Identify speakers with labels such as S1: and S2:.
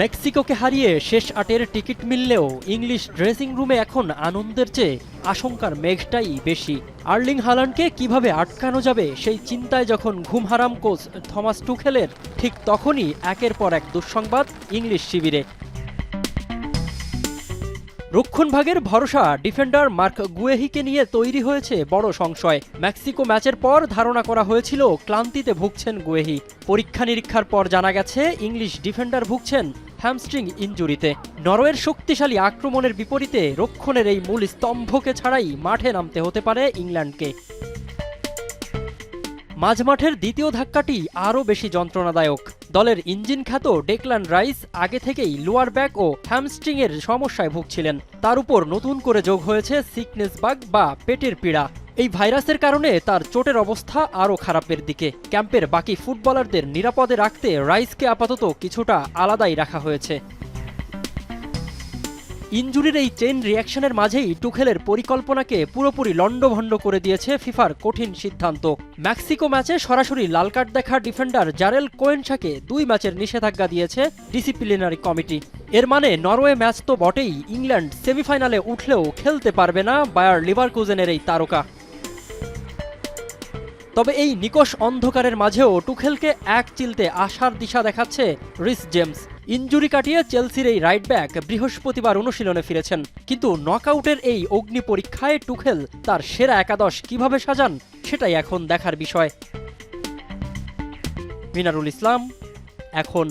S1: মেক্সিকোকে হারিয়ে শেষ ৮-এর টিকিট মিললেও ইংলিশ ড্রেসিং রুমে এখন আনন্দের চেয়ে আশঙ্কার মেঘটাই বেশি। আর্লিং হালান্ডকে কিভাবে আটকানো যাবে সেই চিন্তায় যখন ঘুম হারাম কোচ থমাস টুখেলের, ঠিক তখনই একের পর এক দুঃসংবাদ ইংলিশ শিবিরে। রক্ষণভাগের ভরসা ডিফেন্ডার মার্ক গুয়েহিকে নিয়ে তৈরি হয়েছে বড় সংশয়। মেক্সিকো ম্যাচের পর ধারণা করা হয়েছিল ক্লান্তিতে ভুগছেন গুয়েহি। পরীক্ষা নিরীক্ষার পর জানা গেছে ইংলিশ ডিফেন্ডার ভুগছেন হ্যামস্ট্রিং ইনজুরিতে। নরওয়ের শক্তিশালী আক্রমণের বিপরীতে রক্ষণের এই মূল স্তম্ভকে ছাড়াই মাঠে নামতে হতে পারে ইংল্যান্ডকে। মাঝমাঠের দ্বিতীয় ধাক্কাটি আরও বেশি যন্ত্রণাদায়ক। দলের ইঞ্জিন খ্যাত ডেকলান রাইস আগে থেকেই লোয়ার ব্যাক ও হ্যামস্ট্রিংয়ের সমস্যায় ভুগছিলেন। তার উপর নতুন করে যোগ হয়েছে সিকনেস বাগ বা পেটের পীড়া। এই ভাইরাসের কারণে তার চোটের অবস্থা আরও খারাপের দিকে। ক্যাম্পের বাকি ফুটবলারদের নিরাপদে রাখতে রাইসকে আপাতত কিছুটা আলাদাই রাখা হয়েছে। ইনজুরির এই চেইন রিয়াকশনের মাঝেই টুখেলের পরিকল্পনাকে পুরোপুরি লণ্ডভণ্ড করে দিয়েছে ফিফার কঠিন সিদ্ধান্ত। মেক্সিকো ম্যাচে সরাসরি লাল কার্ড দেখা ডিফেন্ডার জারেল কোয়েনশাকে 2 ম্যাচের নিষেধাজ্ঞা দিয়েছে ডিসিপ্লিনারি কমিটি। এর মানে নরওয়ে ম্যাচ তো বটেই, ইংল্যান্ড সেমিফাইনালে উঠলেও খেলতে পারবে না বায়ার লিভারকুজেনের এই তারকা। তবে এই নিকষ অন্ধকারের মাঝেও টুখেলকে এক চিলতে আশার দিশা দেখাচ্ছে রিস জেমস। ইনজুরি কাটিয়ে চেলসির এই রাইট ব্যাক বৃহস্পতিবার অনুশীলনে ফিরেছেন। কিন্তু নকআউটের এই অগ্নি পরীক্ষায় টুখেল তার সেরা একাদশ কিভাবে সাজান সেটাই এখন দেখার বিষয়। মিনারুল ইসলাম, এখন।